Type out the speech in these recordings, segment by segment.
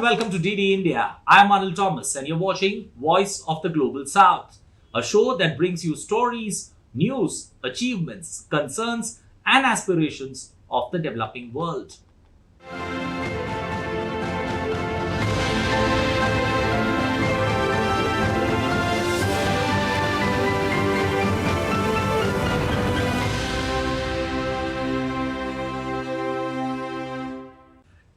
Welcome to DD India. I am Anil Thomas and you're watching Voice of the Global South, a show that brings you stories, news, achievements, concerns, and aspirations of the developing world.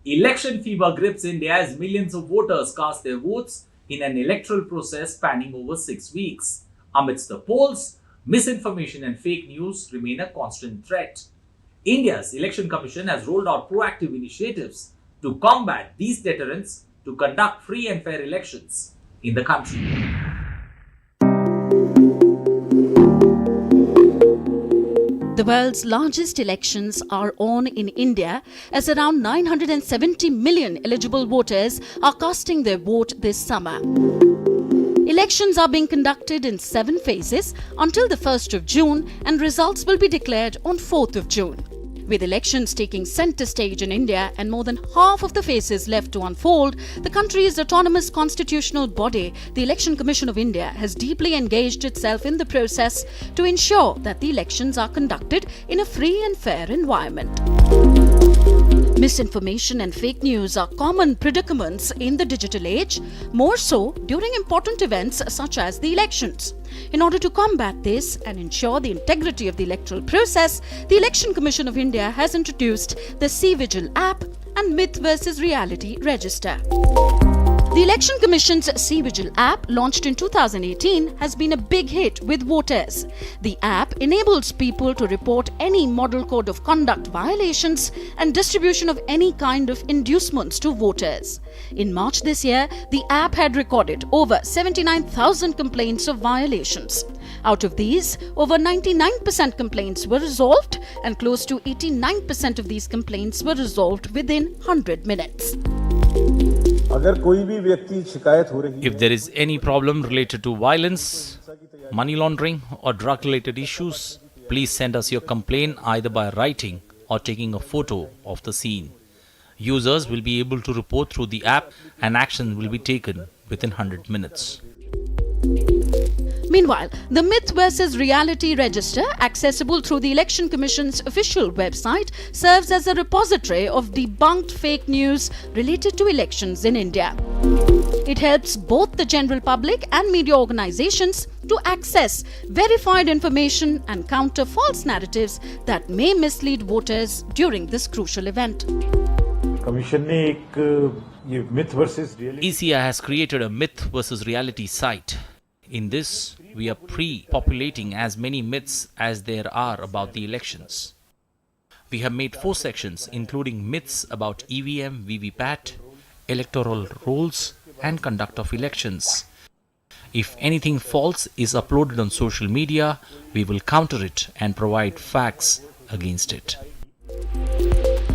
Election fever grips India as millions of voters cast their votes in an electoral process spanning over 6 weeks. Amidst the polls, misinformation and fake news remain a constant threat. India's Election Commission has rolled out proactive initiatives to combat these deterrents to conduct free and fair elections in the country. The world's largest elections are on in India, as around 970 million eligible voters are casting their vote this summer. Elections are being conducted in 7 phases until the 1st of June, and results will be declared on 4th of June. With elections taking centre stage in India and more than half of the phases left to unfold, the country's autonomous constitutional body, the Election Commission of India, has deeply engaged itself in the process to ensure that the elections are conducted in a free and fair environment. Misinformation and fake news are common predicaments in the digital age, more so during important events such as the elections. In order to combat this and ensure the integrity of the electoral process, the Election Commission of India has introduced the CVigil app and Myth vs Reality Register. The Election Commission's CVigil app, launched in 2018, has been a big hit with voters. The app enables people to report any model code of conduct violations and distribution of any kind of inducements to voters. In March this year, the app had recorded over 79,000 complaints of violations. Out of these, over 99% complaints were resolved, and close to 89% of these complaints were resolved within 100 minutes. If there is any problem related to violence, money laundering, or drug related issues, please send us your complaint either by writing or taking a photo of the scene. Users will be able to report through the app and action will be taken within 100 minutes. Meanwhile, the Myth vs Reality Register, accessible through the Election Commission's official website, serves as a repository of debunked fake news related to elections in India. It helps both the general public and media organizations to access verified information and counter false narratives that may mislead voters during this crucial event. ECI has created a Myth vs Reality site. In this, we are pre-populating as many myths as there are about the elections. We have made 4 sections, including myths about EVM, VVPAT, electoral rolls, and conduct of elections. If anything false is uploaded on social media, we will counter it and provide facts against it.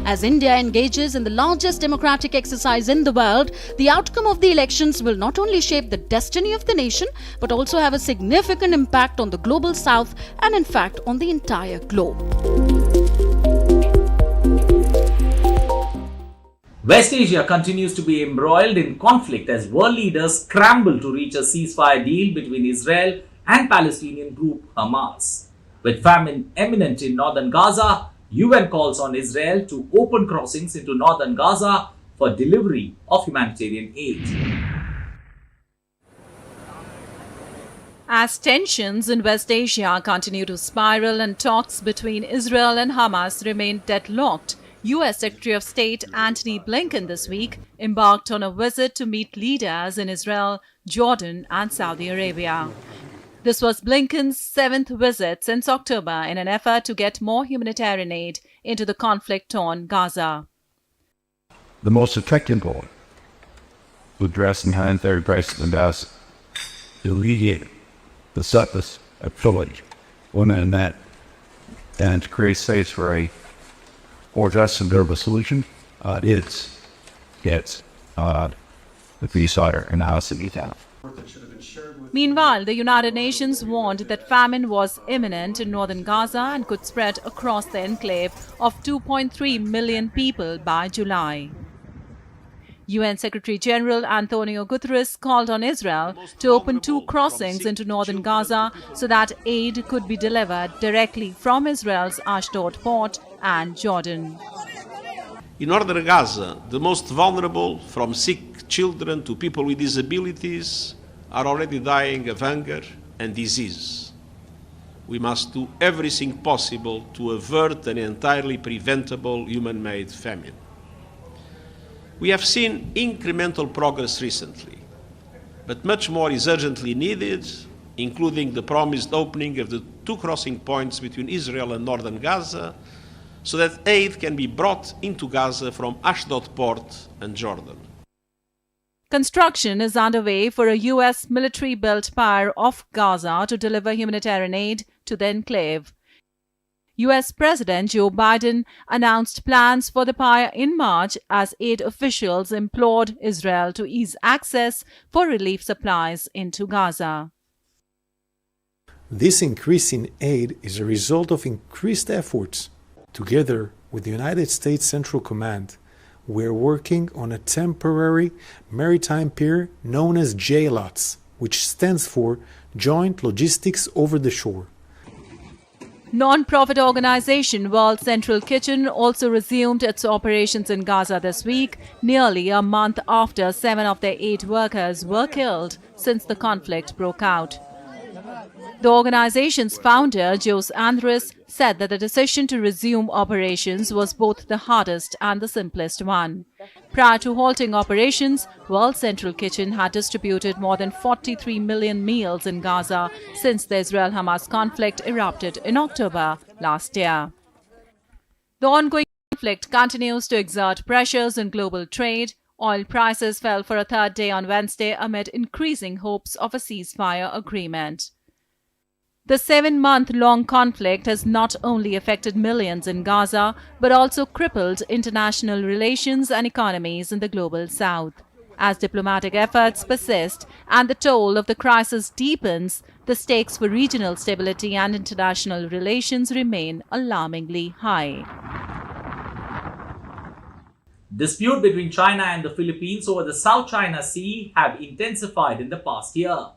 As India engages in the largest democratic exercise in the world, the outcome of the elections will not only shape the destiny of the nation, but also have a significant impact on the global south and, in fact, on the entire globe. West Asia continues to be embroiled in conflict as world leaders scramble to reach a ceasefire deal between Israel and Palestinian group Hamas. With famine imminent in northern Gaza, UN calls on Israel to open crossings into northern Gaza for delivery of humanitarian aid. As tensions in West Asia continue to spiral and talks between Israel and Hamas remain deadlocked, U.S. Secretary of State Antony Blinken this week embarked on a visit to meet leaders in Israel, Jordan and Saudi Arabia. This was Blinken's 7th visit since October in an effort to get more humanitarian aid into the conflict-torn Gaza. The most effective goal to address humanitarian crisis in Gaza, to alleviate the surface of pillage, women and men, and to create space for a more just and durable solution is get the ceasefire in the house of Netanyahu. Meanwhile, the United Nations warned that famine was imminent in northern Gaza and could spread across the enclave of 2.3 million people by July. UN Secretary General Antonio Guterres called on Israel to open 2 crossings into northern Gaza so that aid could be delivered directly from Israel's Ashdod port and Jordan. In northern Gaza, the most vulnerable, from sick children to people with disabilities, are already dying of hunger and disease. We must do everything possible to avert an entirely preventable human-made famine. We have seen incremental progress recently, but much more is urgently needed, including the promised opening of the 2 crossing points between Israel and northern Gaza, so that aid can be brought into Gaza from Ashdod port and Jordan. Construction is underway for a U.S. military-built pier off Gaza to deliver humanitarian aid to the enclave. U.S. President Joe Biden announced plans for the pier in March as aid officials implored Israel to ease access for relief supplies into Gaza. This increase in aid is a result of increased efforts. Together with the United States Central Command, we're working on a temporary maritime pier known as JLOTS, which stands for Joint Logistics Over the Shore. Non-profit organization World Central Kitchen also resumed its operations in Gaza this week, nearly a month after 7 of their 8 workers were killed since the conflict broke out. The organization's founder, Jose Andres, said that the decision to resume operations was both the hardest and the simplest one. Prior to halting operations, World Central Kitchen had distributed more than 43 million meals in Gaza since the Israel-Hamas conflict erupted in October last year. The ongoing conflict continues to exert pressures on global trade. Oil prices fell for a 3rd day on Wednesday amid increasing hopes of a ceasefire agreement. The 7-month-long conflict has not only affected millions in Gaza, but also crippled international relations and economies in the global south. As diplomatic efforts persist and the toll of the crisis deepens, the stakes for regional stability and international relations remain alarmingly high. Dispute between China and the Philippines over the South China Sea have intensified in the past year.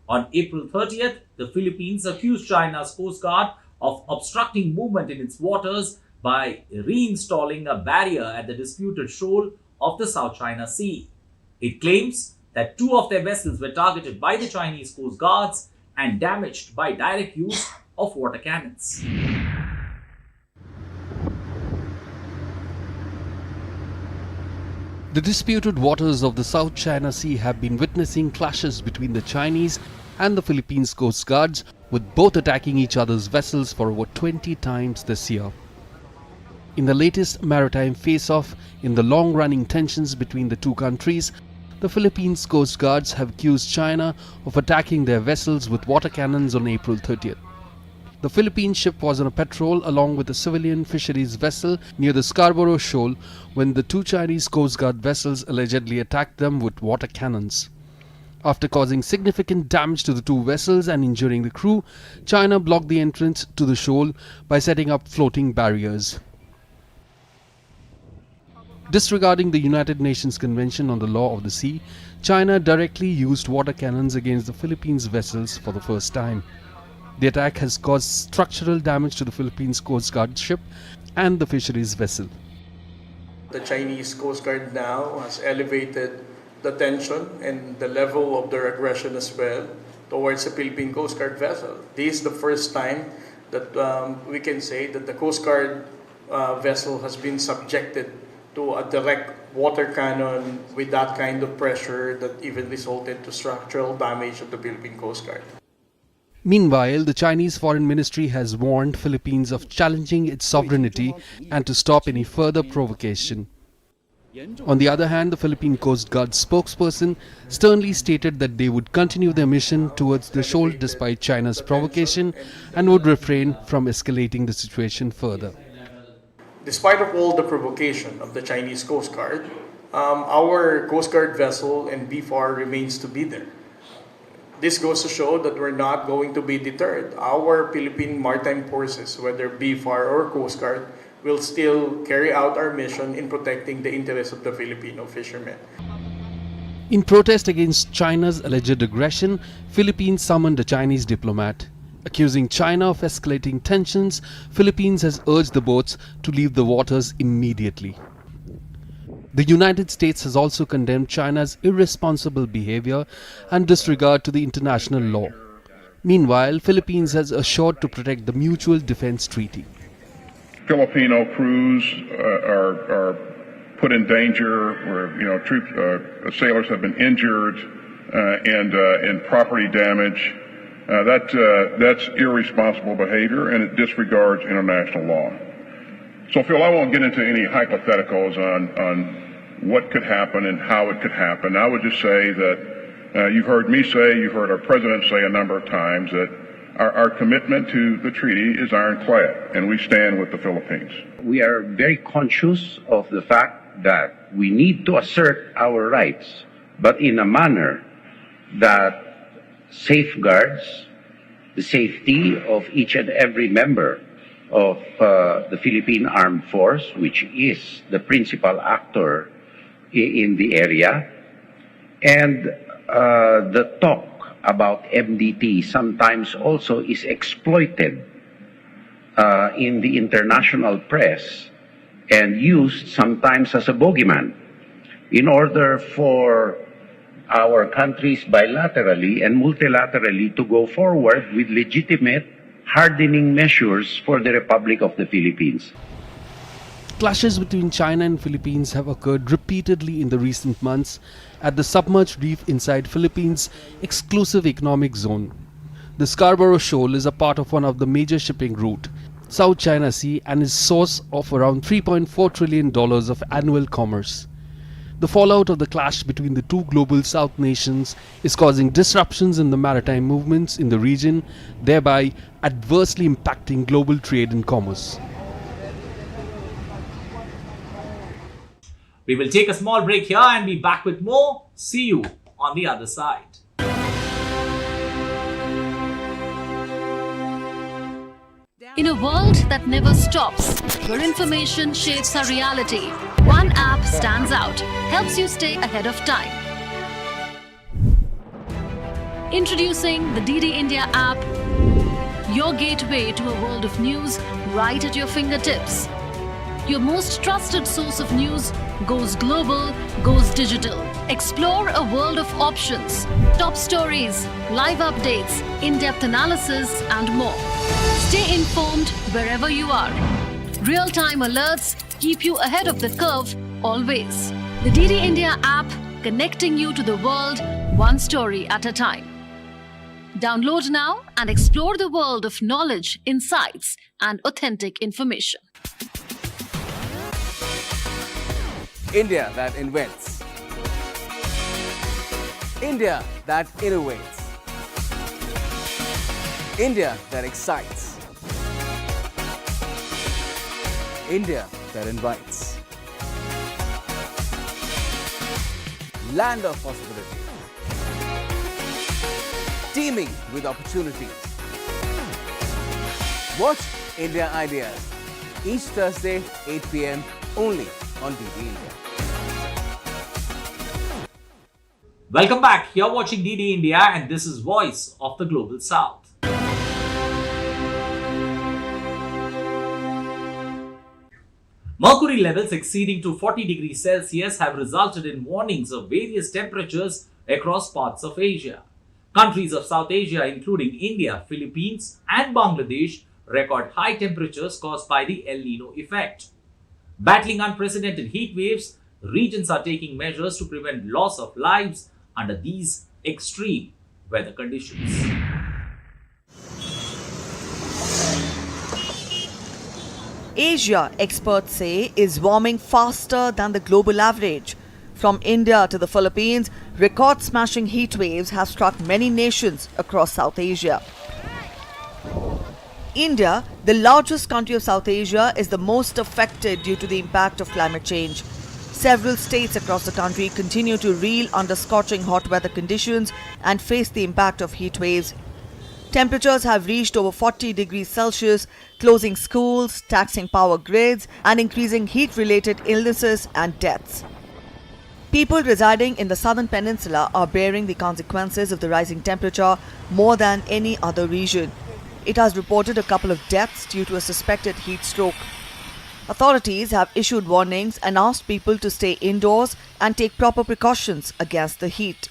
On April 30th, the Philippines accused China's Coast Guard of obstructing movement in its waters by reinstalling a barrier at the disputed shoal of the South China Sea. It claims that 2 of their vessels were targeted by the Chinese Coast Guards and damaged by direct use of water cannons. The disputed waters of the South China Sea have been witnessing clashes between the Chinese and the Philippines Coast Guards, with both attacking each other's vessels for over 20 times this year. In the latest maritime face-off in the long-running tensions between the 2 countries, the Philippines Coast Guards have accused China of attacking their vessels with water cannons on April 30th. The Philippine ship was on a patrol along with a civilian fisheries vessel near the Scarborough Shoal when the 2 Chinese Coast Guard vessels allegedly attacked them with water cannons. After causing significant damage to the 2 vessels and injuring the crew, China blocked the entrance to the shoal by setting up floating barriers. Disregarding the United Nations Convention on the Law of the Sea, China directly used water cannons against the Philippines vessels for the first time. The attack has caused structural damage to the Philippines Coast Guard ship and the fisheries vessel. The Chinese Coast Guard now has elevated the tension and the level of their aggression as well towards the Philippine Coast Guard vessel. This is the first time that we can say that the Coast Guard vessel has been subjected to a direct water cannon with that kind of pressure that even resulted to structural damage of the Philippine Coast Guard. Meanwhile, the Chinese Foreign Ministry has warned Philippines of challenging its sovereignty and to stop any further provocation. On the other hand, the Philippine Coast Guard spokesperson sternly stated that they would continue their mission towards the shoal despite China's provocation and would refrain from escalating the situation further. Despite of all the provocation of the Chinese Coast Guard, our Coast Guard vessel and BFAR remains to be there. This goes to show that we're not going to be deterred. Our Philippine Maritime Forces, whether BFAR or Coast Guard, we'll still carry out our mission in protecting the interests of the Filipino fishermen. In protest against China's alleged aggression, Philippines summoned a Chinese diplomat. Accusing China of escalating tensions, Philippines has urged the boats to leave the waters immediately. The United States has also condemned China's irresponsible behavior and disregard to the international law. Meanwhile, Philippines has assured to protect the Mutual Defense Treaty. Filipino crews are put in danger, where sailors have been injured and property damage. That's irresponsible behavior, and it disregards international law. So, Phil, I won't get into any hypotheticals on what could happen and how it could happen. I would just say that you've heard me say, you've heard our president say a number of times that our commitment to the treaty is ironclad, and we stand with the Philippines. We are very conscious of the fact that we need to assert our rights, but in a manner that safeguards the safety of each and every member of the Philippine Armed Force, which is the principal actor in the area. And the talk about MDT sometimes also is exploited in the international press and used sometimes as a bogeyman in order for our countries bilaterally and multilaterally to go forward with legitimate hardening measures for the Republic of the Philippines. Clashes between China and Philippines have occurred repeatedly in the recent months at the submerged reef inside Philippines' exclusive economic zone. The Scarborough Shoal is a part of one of the major shipping routes, South China Sea, and is source of around $3.4 trillion of annual commerce. The fallout of the clash between the two global South nations is causing disruptions in the maritime movements in the region, thereby adversely impacting global trade and commerce. We will take a small break here and be back with more. See you on the other side. In a world that never stops, where information shapes our reality, one app stands out, helps you stay ahead of time. Introducing the DD India app, your gateway to a world of news right at your fingertips. Your most trusted source of news goes global, goes digital. Explore a world of options, top stories, live updates, in-depth analysis, and more. Stay informed wherever you are. Real-time alerts keep you ahead of the curve always. The DD India app, connecting you to the world one story at a time. Download now and explore the world of knowledge, insights, and authentic information. India that invents. India that innovates. India that excites. India that invites. Land of possibilities. Teeming with opportunities. Watch India Ideas each Thursday, 8 p.m. only on DD India. Welcome back. You're watching DD India and this is Voice of the Global South. Mercury levels exceeding to 40 degrees Celsius have resulted in warnings of various temperatures across parts of Asia. Countries of South Asia, including India, Philippines, and Bangladesh, record high temperatures caused by the El Nino effect. Battling unprecedented heat waves, regions are taking measures to prevent loss of lives under these extreme weather conditions. Asia, experts say, is warming faster than the global average. From India to the Philippines, record-smashing heat waves have struck many nations across South Asia. India, the largest country of South Asia, is the most affected due to the impact of climate change. Several states across the country continue to reel under scorching hot weather conditions and face the impact of heat waves. Temperatures have reached over 40 degrees Celsius, closing schools, taxing power grids, and increasing heat-related illnesses and deaths. People residing in the southern peninsula are bearing the consequences of the rising temperature more than any other region. It has reported a couple of deaths due to a suspected heat stroke. Authorities have issued warnings and asked people to stay indoors and take proper precautions against the heat.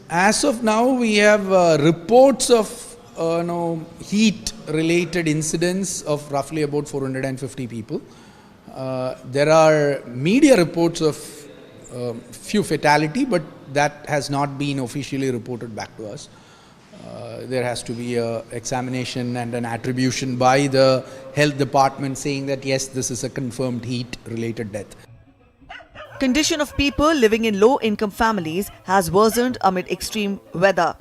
As of now, we have reports of heat-related incidents of roughly about 450 people. There are media reports of few fatality, but that has not been officially reported back to us. There has to be an examination and an attribution by the health department saying that yes, this is a confirmed heat-related death. Condition of people living in low-income families has worsened amid extreme weather.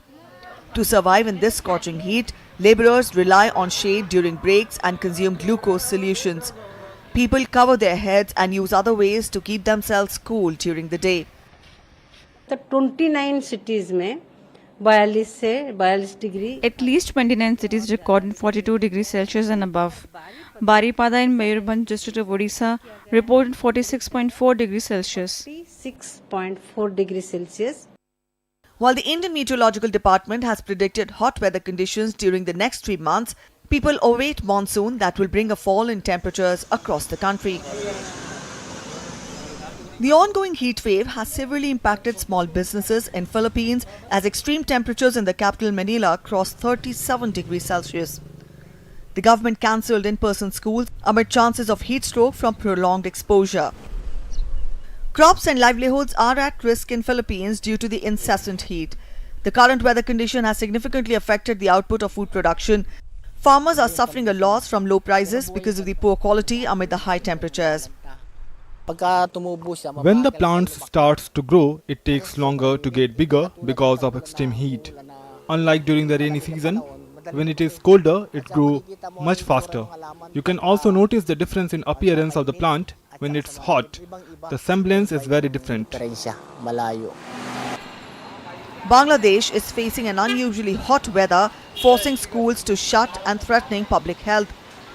To survive in this scorching heat, laborers rely on shade during breaks and consume glucose solutions. People cover their heads and use other ways to keep themselves cool during the day. The 29 cities में 42 से 42 degree. At least 29 cities recorded 42 degrees Celsius and above. Baripada in Mayurbhanj district of Odisha reported 46.4 degrees Celsius. 6.4 degrees Celsius. While the Indian Meteorological Department has predicted hot weather conditions during the next 3 months, people await monsoon that will bring a fall in temperatures across the country. The ongoing heat wave has severely impacted small businesses in Philippines as extreme temperatures in the capital Manila crossed 37 degrees Celsius. The government cancelled in-person schools amid chances of heat stroke from prolonged exposure. Crops and livelihoods are at risk in Philippines due to the incessant heat. The current weather condition has significantly affected the output of food production. Farmers are suffering a loss from low prices because of the poor quality amid the high temperatures. When the plant starts to grow, it takes longer to get bigger because of extreme heat. Unlike during the rainy season, when it is colder, it grows much faster. You can also notice the difference in appearance of the plant when it's hot. The semblance is very different. Bangladesh is facing an unusually hot weather, forcing schools to shut and threatening public health.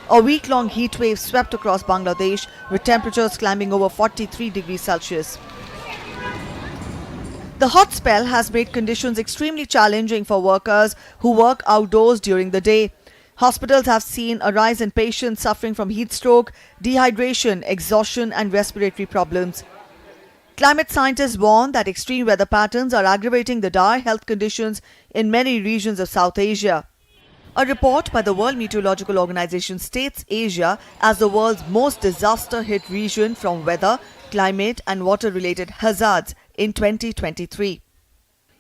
A week-long heat wave swept across Bangladesh, with temperatures climbing over 43 degrees Celsius. The hot spell has made conditions extremely challenging for workers who work outdoors during the day. Hospitals have seen a rise in patients suffering from heat stroke, dehydration, exhaustion and respiratory problems. Climate scientists warn that extreme weather patterns are aggravating the dire health conditions in many regions of South Asia. A report by the World Meteorological Organization states Asia as the world's most disaster-hit region from weather, climate and water-related hazards in 2023.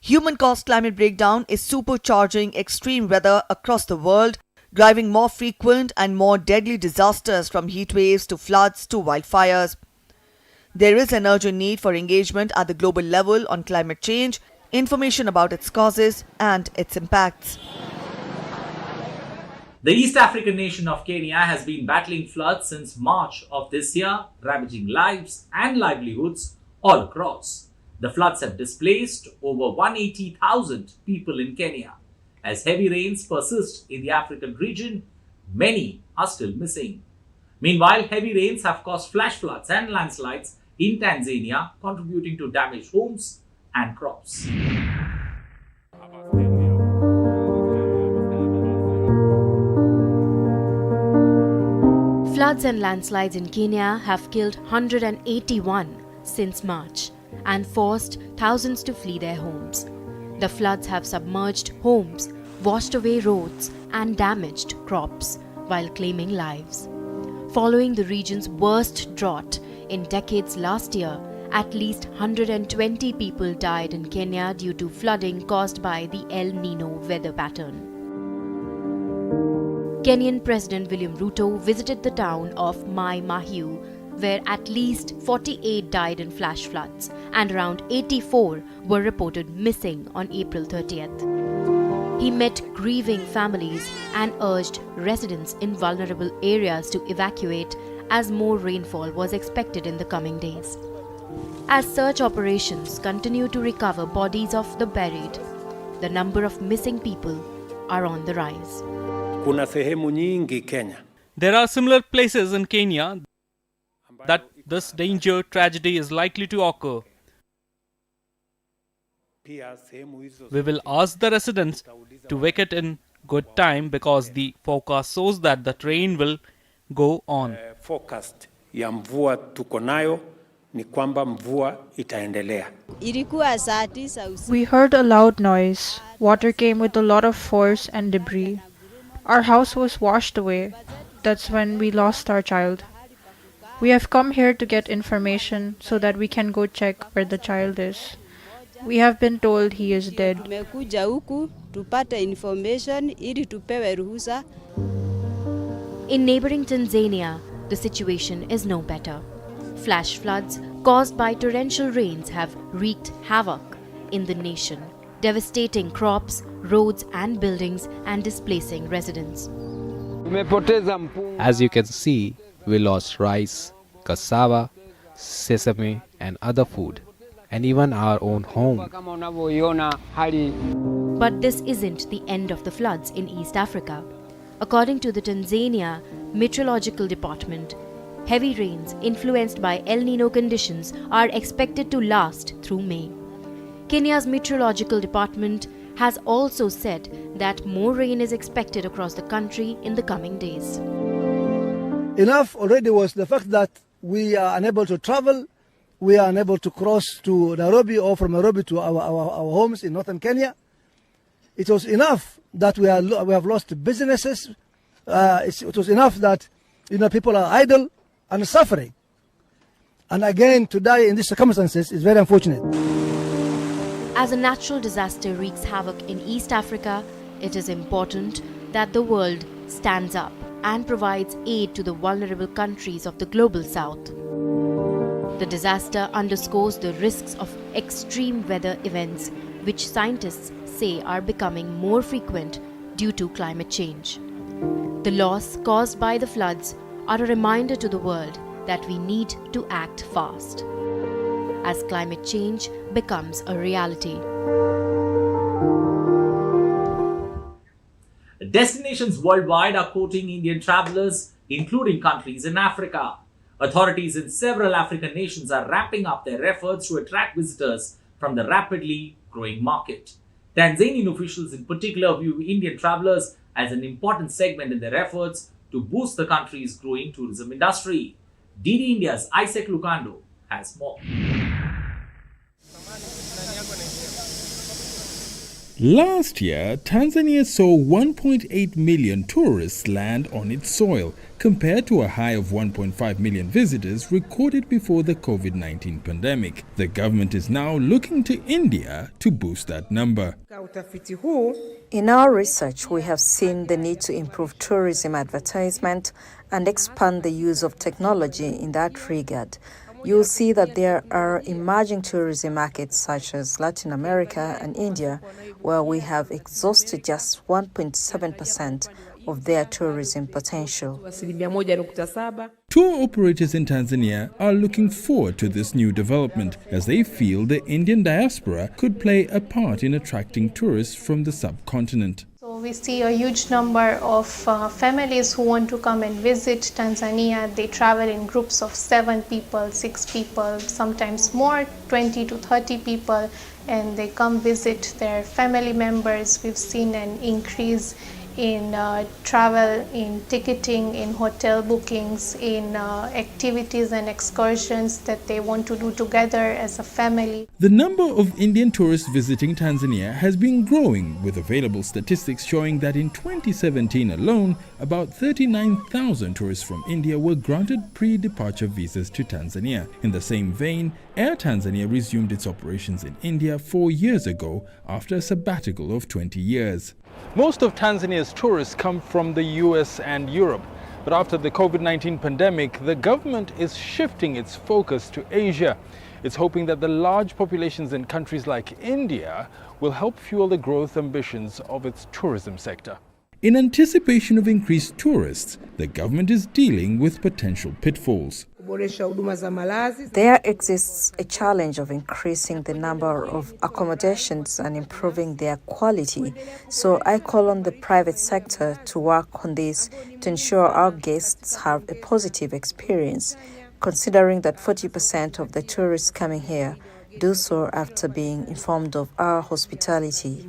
Human-caused climate breakdown is supercharging extreme weather across the world, driving more frequent and more deadly disasters from heat waves to floods to wildfires. There is an urgent need for engagement at the global level on climate change, information about its causes and its impacts. The East African nation of Kenya has been battling floods since March of this year, ravaging lives and livelihoods all across. The floods have displaced over 180,000 people in Kenya. As heavy rains persist in the African region, many are still missing. Meanwhile, heavy rains have caused flash floods and landslides in Tanzania, contributing to damaged homes and crops. Floods and landslides in Kenya have killed 181 since March and forced thousands to flee their homes. The floods have submerged homes, washed away roads, and damaged crops while claiming lives. Following the region's worst drought in decades last year, at least 120 people died in Kenya due to flooding caused by the El Nino weather pattern. Kenyan President William Ruto visited the town of Mai Mahiu, where at least 48 died in flash floods and around 84 were reported missing on April 30th. He met grieving families and urged residents in vulnerable areas to evacuate as more rainfall was expected in the coming days. As search operations continue to recover bodies of the buried, the number of missing people are on the rise. Kuna sehemu nyingi Kenya. There are similar places in Kenya that this danger tragedy is likely to occur. We will ask the residents to vacate in good time because the forecast shows that the train will go on. Forecast ya mvua tuko nayo ni kwamba mvua itaendelea. We heard a loud noise. Water came with a lot of force and debris. Our house was washed away. That's when we lost our child. We have come here to get information so that we can go check where the child is. We have been told he is dead. In neighboring Tanzania, the situation is no better. Flash floods caused by torrential rains have wreaked havoc in the nation, devastating crops, roads and buildings and displacing residents. As you can see, we lost rice, cassava, sesame and other food, and even our own home. But this isn't the end of the floods in East Africa. According to the Tanzania Meteorological Department, heavy rains influenced by El Nino conditions are expected to last through May. Kenya's Meteorological Department has also said that more rain is expected across the country in the coming days. Enough already was the fact that we are unable to travel, we are unable to cross to Nairobi or from Nairobi to our homes in northern Kenya. It was enough that we have lost businesses. It was enough that people are idle and suffering. And again, to die in these circumstances is very unfortunate. As a natural disaster wreaks havoc in East Africa, it is important that the world stands up and provides aid to the vulnerable countries of the global south. The disaster underscores the risks of extreme weather events, which scientists say are becoming more frequent due to climate change. The loss caused by the floods are a reminder to the world that we need to act fast as climate change becomes a reality. Destinations worldwide are quoting Indian travelers, including countries in Africa. Authorities in several African nations are ramping up their efforts to attract visitors from the rapidly growing market. Tanzanian officials in particular view Indian travelers as an important segment in their efforts to boost the country's growing tourism industry. DD India's Isaac Lucando has more. Last year, Tanzania saw 1.8 million tourists land on its soil, compared to a high of 1.5 million visitors recorded before the COVID-19 pandemic. The government is now looking to India to boost that number. In our research, we have seen the need to improve tourism advertisement and expand the use of technology in that regard. You'll see that there are emerging tourism markets such as Latin America and India, where we have exhausted just 1.7% of their tourism potential. Tour operators in Tanzania are looking forward to this new development, as they feel the Indian diaspora could play a part in attracting tourists from the subcontinent. We see a huge number of families who want to come and visit Tanzania. They travel in groups of 7 people, 6 people, sometimes more, 20 to 30 people, and they come visit their family members. We've seen an increase in travel, in ticketing, in hotel bookings, in activities and excursions that they want to do together as a family. The number of Indian tourists visiting Tanzania has been growing, with available statistics showing that in 2017 alone, about 39,000 tourists from India were granted pre-departure visas to Tanzania. In the same vein, Air Tanzania resumed its operations in India 4 years ago after a sabbatical of 20 years. Most of Tanzania's tourists come from the US and Europe, but after the COVID-19 pandemic, the government is shifting its focus to Asia. It's hoping that the large populations in countries like India will help fuel the growth ambitions of its tourism sector. In anticipation of increased tourists, the government is dealing with potential pitfalls. There exists a challenge of increasing the number of accommodations and improving their quality, so I call on the private sector to work on this to ensure our guests have a positive experience, considering that 40% of the tourists coming here do so after being informed of our hospitality.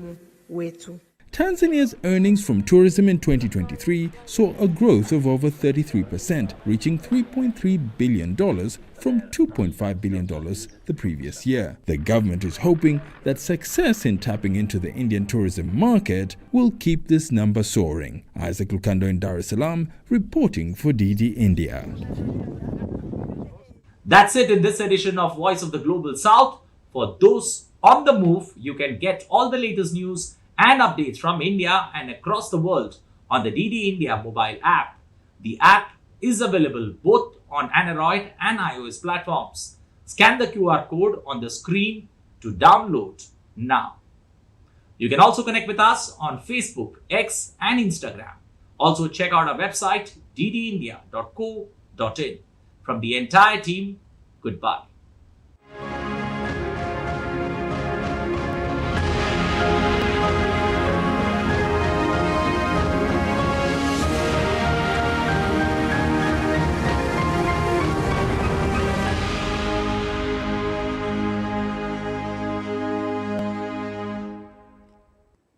Tanzania's earnings from tourism in 2023 saw a growth of over 33%, reaching $3.3 billion from $2.5 billion the previous year. The government is hoping that success in tapping into the Indian tourism market will keep this number soaring. Isaac Lukando in Dar es Salaam, reporting for DD India. That's it in this edition of Voice of the Global South. For those on the move, you can get all the latest news and updates from India and across the world on the DD India mobile app. The app is available both on Android and iOS platforms. Scan the QR code on the screen to download now. You can also connect with us on Facebook, X and Instagram. Also check out our website ddindia.co.in. From the entire team, goodbye.